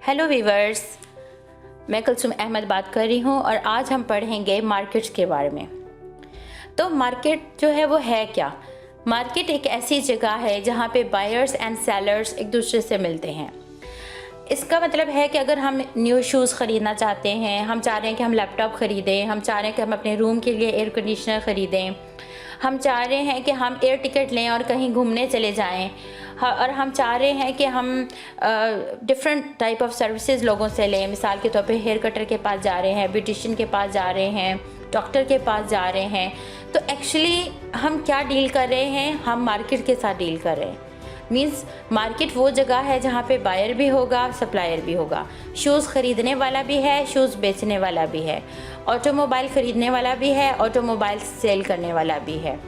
Hello viewers, मैं कुलसुम अहमद बात कर रही हूँ और आज हम पढ़ेंगे मार्केट्स के बारे में। तो मार्केट जो है वो है क्या? मार्केट एक ऐसी जगह है जहाँ पे बायर्स एंड सेलर्स एक दूसरे से मिलते हैं। इसका मतलब है कि अगर हम न्यू शूज़ ख़रीदना चाहते हैं, हम चाह रहे हैं कि हम लैपटॉप ख़रीदें, हम चाह रहे हैं कि हम अपने रूम के लिए एयर कंडीशनर ख़रीदें, हम चाह रहे हैं कि हम एयर टिकट लें और कहीं घूमने चले जाएं, और हम चाह रहे हैं कि हम डिफरेंट टाइप ऑफ सर्विसेज लोगों से लें। मिसाल के तौर पे हेयर कटर के पास जा रहे हैं, ब्यूटिशियन के पास जा रहे हैं, डॉक्टर के पास जा रहे हैं। तो एक्चुअली हम क्या डील कर रहे हैं? हम मार्केट के साथ डील कर रहे हैं। मीन्स मार्केट वो जगह है जहाँ पे बायर भी होगा, सप्लायर भी होगा। शूज़ ख़रीदने वाला भी है, शूज़ बेचने वाला भी है, ऑटोमोबाइल ख़रीदने वाला भी है, ऑटोमोबाइल सेल करने वाला भी है।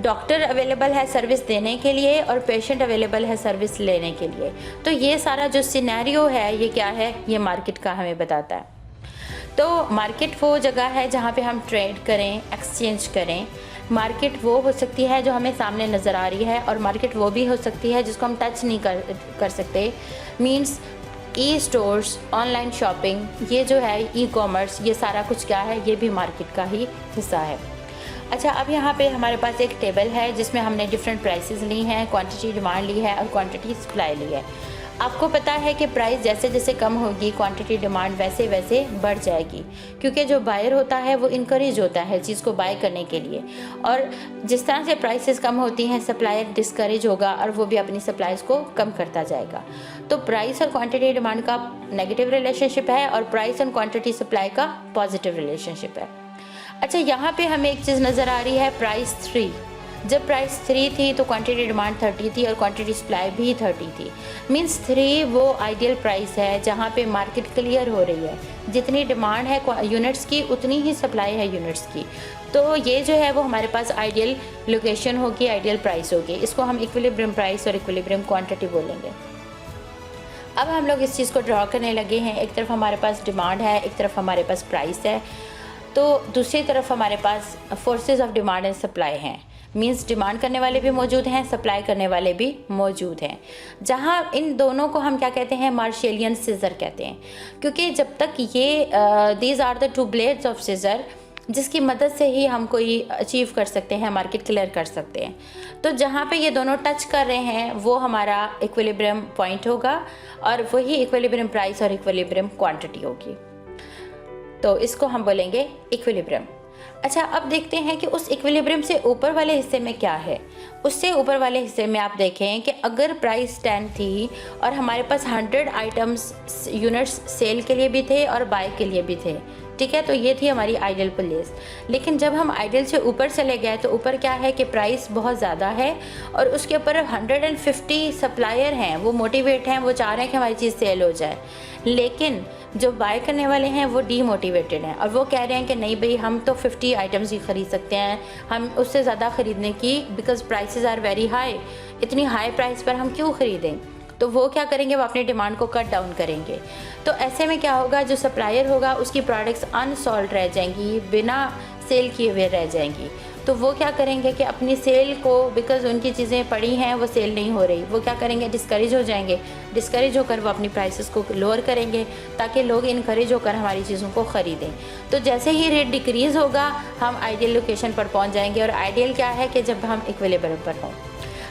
डॉक्टर अवेलेबल है सर्विस देने के लिए और पेशेंट अवेलेबल है सर्विस लेने के लिए। तो ये सारा जो सिनेरियो है ये क्या है? ये मार्केट का हमें बताता है। तो मार्केट वो जगह है जहाँ पे हम ट्रेड करें, एक्सचेंज करें। मार्केट वो हो सकती है जो हमें सामने नज़र आ रही है, और मार्केट वो भी हो सकती है जिसको हम टच नहीं कर सकते। मीन्स ई स्टोर्स, ऑनलाइन शॉपिंग, ये जो है ई कॉमर्स, ये सारा कुछ क्या है? ये भी मार्केट का ही हिस्सा है। अच्छा, अब यहाँ पे हमारे पास एक टेबल है जिसमें हमने डिफरेंट प्राइसेस ली हैं, क्वांटिटी डिमांड ली है और क्वांटिटी सप्लाई ली है। आपको पता है कि प्राइस जैसे जैसे कम होगी, क्वांटिटी डिमांड वैसे वैसे बढ़ जाएगी, क्योंकि जो बायर होता है वो इनकरेज होता है चीज़ को बाय करने के लिए, और जिस तरह से प्राइसेस कम होती हैं सप्लायर डिस्करेज होगा और वो भी अपनी सप्लाईज को कम करता जाएगा। तो प्राइस और क्वांटिटी डिमांड का नेगेटिव रिलेशनशिप है और प्राइस एंड क्वांटिटी सप्लाई का पॉजिटिव रिलेशनशिप है। अच्छा, यहाँ पे हमें एक चीज़ नज़र आ रही है, प्राइस 3। जब प्राइस 3 थी तो क्वांटिटी डिमांड 30 थी और क्वांटिटी सप्लाई भी 30 थी। मींस 3 वो आइडियल प्राइस है जहाँ पे मार्केट क्लियर हो रही है। जितनी डिमांड है यूनिट्स की उतनी ही सप्लाई है यूनिट्स की। तो ये जो है वो हमारे पास आइडियल लोकेशन होगी, आइडियल प्राइस होगी। इसको हम इक्विलिब्रियम प्राइस और इक्विलिब्रियम क्वान्टिटी बोलेंगे। अब हम लोग इस चीज़ को ड्रॉ करने लगे हैं। एक तरफ हमारे पास डिमांड है, एक तरफ हमारे पास प्राइस है, तो दूसरी तरफ हमारे पास forces of demand and supply हैं। मींस डिमांड करने वाले भी मौजूद हैं, सप्लाई करने वाले भी मौजूद हैं। जहां इन दोनों को हम क्या कहते हैं? मार्शेलियन सीजर कहते हैं, क्योंकि जब तक ये these are the 2 blades of scissor जिसकी मदद से ही हम कोई अचीव कर सकते हैं, मार्केट क्लियर कर सकते हैं। तो जहाँ पे ये दोनों टच कर रहे हैं वो हमारा इक्विलिब्रियम पॉइंट होगा, और वही इक्विलिब्रियम प्राइस और इक्विलिब्रियम क्वांटिटी होगी। तो इसको हम बोलेंगे इक्विलिब्रियम। अच्छा, अब देखते हैं कि उस इक्विलिब्रियम से ऊपर वाले हिस्से में क्या है। उससे ऊपर वाले हिस्से में आप देखें कि अगर प्राइस 10 थी और हमारे पास 100 आइटम्स यूनिट्स सेल के लिए भी थे और बाय के लिए भी थे, ठीक है, तो ये थी हमारी आइडियल प्लेस। लेकिन जब हम आइडियल से ऊपर चले गए तो ऊपर क्या है कि प्राइस बहुत ज़्यादा है और उसके ऊपर 150 सप्लायर हैं, वो मोटिवेट हैं, वो चाह रहे हैं कि हमारी चीज़ सेल हो जाए। लेकिन जो बाय करने वाले हैं वो डीमोटिवेटेड हैं और वो कह रहे हैं कि नहीं भाई, हम तो 50 आइटम्स ही ख़रीद सकते हैं, हम उससे ज़्यादा ख़रीदने की, because prices are very high, इतनी हाई प्राइस पर हम क्यों ख़रीदें। तो वो क्या करेंगे? वो अपनी डिमांड को कट डाउन करेंगे। तो ऐसे में क्या होगा? जो सप्लायर होगा उसकी प्रोडक्ट्स अनसोल्ड रह जाएंगी, बिना सेल किए हुए रह जाएंगी। तो वो क्या करेंगे कि अपनी सेल को, बिकॉज़ उनकी चीज़ें पड़ी हैं, वो सेल नहीं हो रही, वो क्या करेंगे? डिस्करेज हो जाएंगे। डिस्करेज होकर वो अपनी प्राइसेस को लोअर करेंगे ताकि लोग इनकरेज होकर हमारी चीज़ों को ख़रीदें। तो जैसे ही रेट डिक्रीज़ होगा हम आइडियल लोकेशन पर पहुंच जाएंगे, और आइडियल क्या है कि जब हम इक्विलिब्रियम पर हों।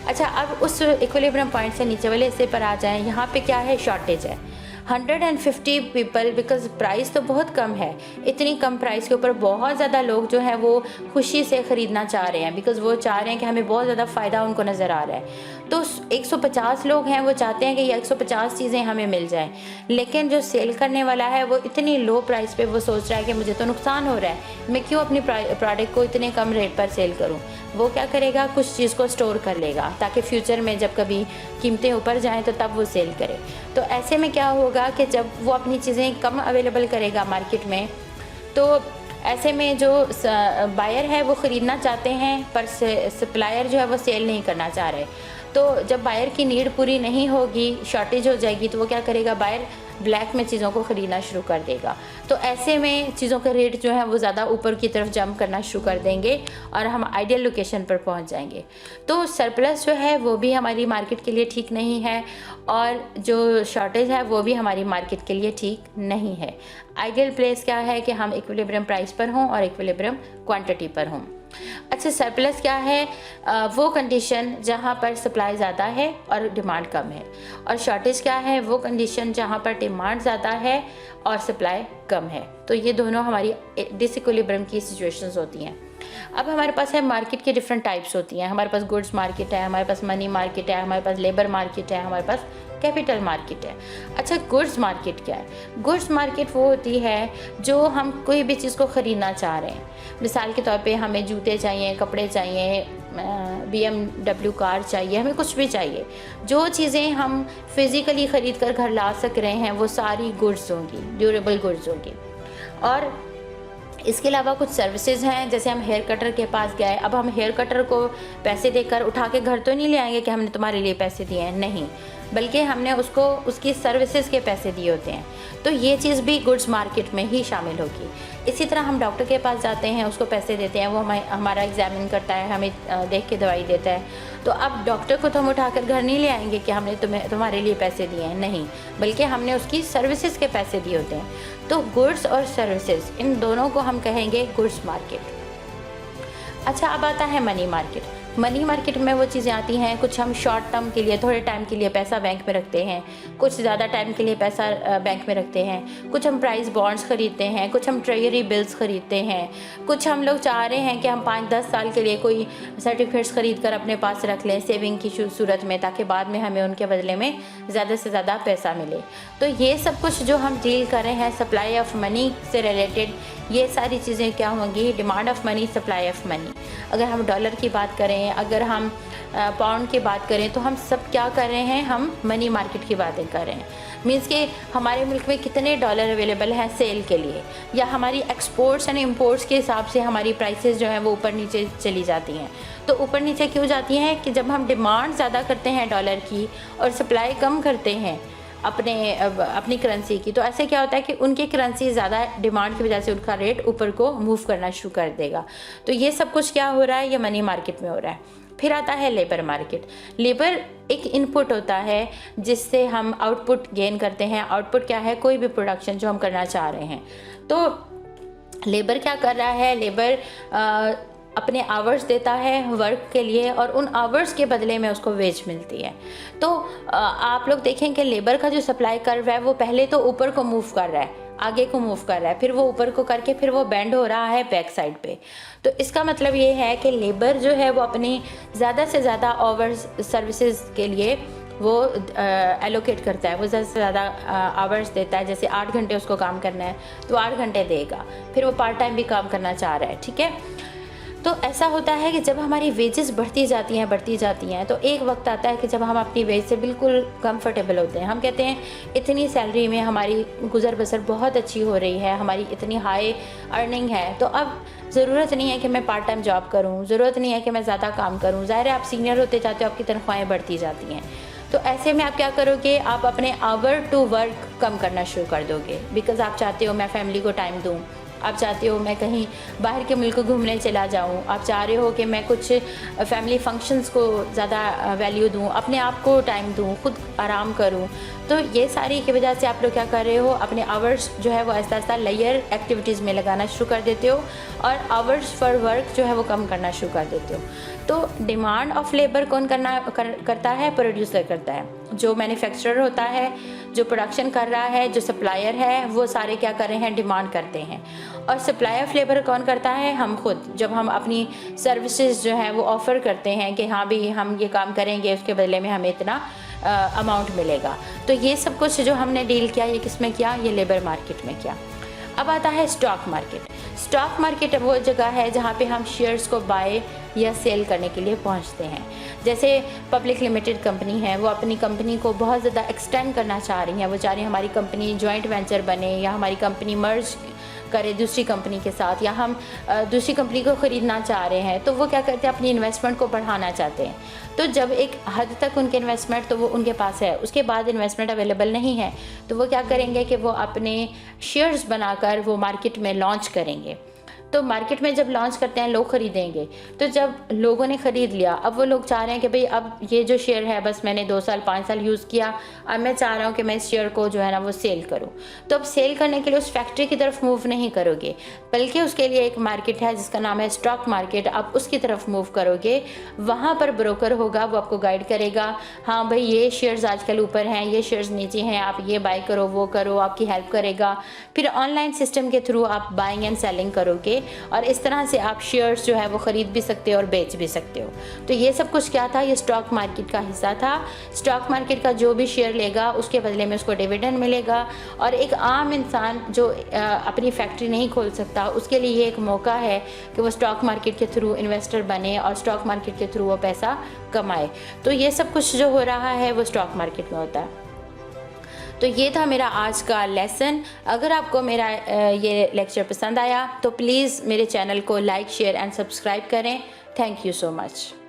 अच्छा, अब उस इक्विलिब्रियम पॉइंट से नीचे वाले हिस्से पर आ जाएं। यहाँ पे क्या है? शॉर्टेज है। 150 पीपल, बिकॉज़ प्राइस तो बहुत कम है, इतनी कम प्राइस के ऊपर बहुत ज़्यादा लोग जो हैं वो खुशी से ख़रीदना चाह रहे हैं, बिकॉज़ वो चाह रहे हैं कि हमें बहुत ज़्यादा फ़ायदा उनको नज़र आ रहा है। तो 150 लोग हैं, वो चाहते हैं कि ये 150 चीज़ें हमें मिल जाएं। लेकिन जो सेल करने वाला है वो इतनी लो प्राइस पे वो सोच रहा है कि मुझे तो नुकसान हो रहा है, मैं क्यों अपनी प्रोडक्ट को इतने कम रेट पर सेल करूँ। वो क्या करेगा? कुछ चीज़ को स्टोर कर लेगा ताकि फ्यूचर में जब कभी कीमतें ऊपर जाएं तो तब वो सेल करे। तो ऐसे में क्या होगा कि जब वो अपनी चीज़ें कम अवेलेबल करेगा मार्केट में, तो ऐसे में जो बायर है वो ख़रीदना चाहते हैं पर सप्लायर जो है वो सेल नहीं करना चाह रहे। तो जब बायर की नीड पूरी नहीं होगी, शॉर्टेज हो जाएगी, तो वो क्या करेगा? बायर ब्लैक में चीज़ों को ख़रीदना शुरू कर देगा। तो ऐसे में चीज़ों के रेट जो है वो ज़्यादा ऊपर की तरफ जंप करना शुरू कर देंगे और हम आइडियल लोकेशन पर पहुंच जाएंगे। तो सरप्लस जो है वो भी हमारी मार्केट के लिए ठीक नहीं है और जो शॉर्टेज है वो भी हमारी मार्केट के लिए ठीक नहीं है। आइडियल प्लेस क्या है कि हम इक्विलिब्रियम प्राइस पर हों और इक्विलिब्रियम क्वांटिटी पर हों। अच्छा, सरप्लस क्या है? वो कंडीशन जहाँ पर सप्लाई ज़्यादा है और डिमांड कम है। और शॉर्टेज क्या है? वो कंडीशन जहाँ पर डिमांड ज़्यादा है और सप्लाई कम है। तो ये दोनों हमारी डिसइक्विलिब्रियम की सिचुएशंस होती हैं। अब हमारे पास है मार्केट की डिफरेंट टाइप्स होती हैं। हमारे पास गुड्स मार्केट है, हमारे पास मनी मार्केट है, हमारे पास लेबर मार्केट है, हमारे पास कैपिटल मार्केट है। अच्छा, गुड्स मार्केट क्या है? गुड्स मार्केट वो होती है जो हम कोई भी चीज़ को ख़रीदना चाह रहे हैं। मिसाल के तौर पे हमें जूते चाहिए, कपड़े चाहिए, BMW कार चाहिए, हमें कुछ भी चाहिए। जो चीज़ें हम फिज़िकली ख़रीद कर घर ला सक रहे हैं वो सारी गुड्स होंगी, ड्यूरेबल गुड्स होंगी। और इसके अलावा कुछ सर्विसेज हैं, जैसे हम हेयर कटर के पास गए, अब हम हेयर कटर को पैसे देकर उठा के घर तो नहीं ले आएंगे कि हमने तुम्हारे लिए पैसे दिए हैं, नहीं, बल्कि हमने उसको उसकी सर्विसेज के पैसे दिए होते हैं। तो ये चीज़ भी गुड्स मार्केट में ही शामिल होगी। इसी तरह हम डॉक्टर के पास जाते हैं, उसको पैसे देते हैं, वो हमारा एग्जामिन करता है, हमें देख के दवाई देता है। तो अब डॉक्टर को तो हम उठाकर घर नहीं ले आएंगे कि हमने तुम्हारे लिए पैसे दिए हैं, नहीं, बल्कि हमने उसकी सर्विसेज के पैसे दिए होते हैं। तो गुड्स और सर्विसेज, इन दोनों को हम कहेंगे गुड्स मार्केट। अच्छा, अब आता है मनी मार्केट। मनी मार्केट में वो चीज़ें आती हैं, कुछ हम शॉर्ट टर्म के लिए, थोड़े टाइम के लिए पैसा बैंक में रखते हैं, कुछ ज़्यादा टाइम के लिए पैसा बैंक में रखते हैं, कुछ हम प्राइस बॉन्ड्स ख़रीदते हैं, कुछ हम ट्रेजरी बिल्स ख़रीदते हैं, कुछ हम लोग चाह रहे हैं कि हम 5-10 साल के लिए कोई सर्टिफिकेट्स ख़रीद कर अपने पास रख लें सेविंग की सूरत में, ताकि बाद में हमें उनके बदले में ज़्यादा से ज़्यादा पैसा मिले। तो ये सब कुछ जो हम डील कर रहे हैं सप्लाई ऑफ मनी से रिलेटेड, ये सारी चीज़ें क्या होंगी? Demand of money, supply of money. अगर हम डॉलर की बात करें, अगर हम पाउंड की बात करें, तो हम सब क्या कर रहे हैं? हम मनी मार्केट की बातें कर रहे हैं। मीन्स कि हमारे मुल्क में कितने डॉलर अवेलेबल हैं सेल के लिए, या हमारी एक्सपोर्ट्स एंड इंपोर्ट्स के हिसाब से हमारी प्राइसेस जो हैं वो ऊपर नीचे चली जाती हैं। तो ऊपर नीचे क्यों जाती हैं? कि जब हम डिमांड ज़्यादा करते हैं डॉलर की और सप्लाई कम करते हैं अपनी करेंसी की, तो ऐसे क्या होता है कि उनकी करेंसी ज़्यादा डिमांड की वजह से उनका रेट ऊपर को मूव करना शुरू कर देगा। तो ये सब कुछ क्या हो रहा है? ये मनी मार्केट में हो रहा है। फिर आता है लेबर मार्केट। लेबर एक इनपुट होता है जिससे हम आउटपुट गेन करते हैं। आउटपुट क्या है? कोई भी प्रोडक्शन जो हम करना चाह रहे हैं। तो लेबर क्या कर रहा है? लेबर अपने आवर्स देता है वर्क के लिए और उन आवर्स के बदले में उसको वेज मिलती है। तो आप लोग देखें कि लेबर का जो सप्लाई कर्व है वो पहले तो ऊपर को मूव कर रहा है, आगे को मूव कर रहा है, फिर वो ऊपर को करके फिर वो बेंड हो रहा है बैक साइड पे। तो इसका मतलब ये है कि लेबर जो है वो अपनी ज़्यादा से ज़्यादा आवर्स सर्विसेज के लिए वो एलोकेट करता है, वो ज़्यादा से ज़्यादा आवर्स देता है। जैसे 8 घंटे उसको काम करना है तो 8 घंटे देगा, फिर वो पार्ट टाइम भी काम करना चाह रहा है, ठीक है। तो ऐसा होता है कि जब हमारी वेजेस बढ़ती जाती हैं तो एक वक्त आता है कि जब हम अपनी वेज से बिल्कुल कंफर्टेबल होते हैं। हम कहते हैं इतनी सैलरी में हमारी गुजर बसर बहुत अच्छी हो रही है, हमारी इतनी हाई अर्निंग है, तो अब ज़रूरत नहीं है कि मैं पार्ट टाइम जॉब करूं, ज़रूरत नहीं है कि मैं ज़्यादा काम करूं। ज़ाहिर है आप सीनियर होते जाते हो, आपकी तनख्वाहें बढ़ती जाती हैं। तो ऐसे में आप क्या करोगे? आप अपने आवर टू वर्क कम करना शुरू कर दोगे, बिकॉज़ आप चाहते हो मैं फैमिली को टाइम दूँ, आप चाहते हो मैं कहीं बाहर के मुल्क घूमने चला जाऊं, आप चाह रहे हो कि मैं कुछ फैमिली फंक्शंस को ज़्यादा वैल्यू दूं, अपने आप को टाइम दूं, खुद आराम करूं। तो ये सारी की वजह से आप लोग क्या कर रहे हो? अपने आवर्स जो है वो आहिस्ता आहिस्ता लेयर एक्टिविटीज़ में लगाना शुरू कर देते हो और आवर्स फॉर वर्क जो है वो कम करना शुरू कर देते हो। तो डिमांड ऑफ लेबर कौन करता है? प्रोड्यूसर करता है। जो मैन्युफैक्चरर होता है, जो प्रोडक्शन कर रहा है, जो सप्लायर है, वो सारे क्या कर रहे हैं? डिमांड करते हैं। और सप्लाई ऑफ लेबर कौन करता है? हम खुद। जब हम अपनी सर्विसेज जो है वो ऑफ़र करते हैं कि हाँ भी हम ये काम करेंगे, उसके बदले में हमें इतना अमाउंट मिलेगा। तो ये सब कुछ जो हमने डील किया, ये किस में किया? ये लेबर मार्केट में किया। अब आता है स्टॉक मार्केट। स्टॉक मार्केट वो जगह है जहाँ पे हम शेयर्स को बाय या सेल करने के लिए पहुँचते हैं। जैसे पब्लिक लिमिटेड कंपनी है, वो अपनी कंपनी को बहुत ज़्यादा एक्सटेंड करना चाह रही हैं, वो चाह रही हैं हमारी कंपनी जॉइंट वेंचर बने या हमारी कंपनी मर्ज करें दूसरी कंपनी के साथ, या हम दूसरी कंपनी को ख़रीदना चाह रहे हैं, तो वो क्या करते हैं, अपनी इन्वेस्टमेंट को बढ़ाना चाहते हैं। तो जब एक हद तक उनके इन्वेस्टमेंट तो वो उनके पास है, उसके बाद इन्वेस्टमेंट अवेलेबल नहीं है, तो वो क्या करेंगे कि वो अपने शेयर्स बनाकर वो मार्केट में लॉन्च करेंगे। तो मार्केट में जब लॉन्च करते हैं लोग ख़रीदेंगे, तो जब लोगों ने ख़रीद लिया, अब वो लोग चाह रहे हैं कि भाई अब ये जो शेयर है बस मैंने 2 साल 5 साल यूज़ किया, अब मैं चाह रहा हूँ कि मैं इस शेयर को जो है ना वो सेल करूँ। तो अब सेल करने के लिए उस फैक्ट्री की तरफ मूव नहीं करोगे, बल्कि उसके लिए एक मार्केट है जिसका नाम है स्टॉक मार्केट, आप उसकी तरफ मूव करोगे। वहाँ पर ब्रोकर होगा, वो आपको गाइड करेगा, हाँ भाई ये शेयर्स आजकल ऊपर हैं, ये शेयर्स नीचे हैं, आप ये बाय करो, वो करो, आपकी हेल्प करेगा। फिर ऑनलाइन सिस्टम के थ्रू आप बाइंग एंड सेलिंग करोगे, और इस तरह से आप शेयर्स जो है वो ख़रीद भी सकते हो और बेच भी सकते हो। तो ये सब कुछ क्या था, ये स्टॉक मार्केट का हिस्सा था। स्टॉक मार्केट का जो भी शेयर लेगा उसके बदले में उसको डिविडेंड मिलेगा, और एक आम इंसान जो अपनी फैक्ट्री नहीं खोल सकता, उसके लिए ये एक मौका है कि वो स्टॉक मार्केट के थ्रू इन्वेस्टर बने और स्टॉक मार्केट के थ्रू वो पैसा कमाए। तो ये सब कुछ जो हो रहा है वो स्टॉक मार्केट में होता है। तो ये था मेरा आज का लेसन। अगर आपको मेरा ये लेक्चर पसंद आया तो प्लीज़ मेरे चैनल को लाइक, शेयर एंड सब्सक्राइब करें। Thank you so much.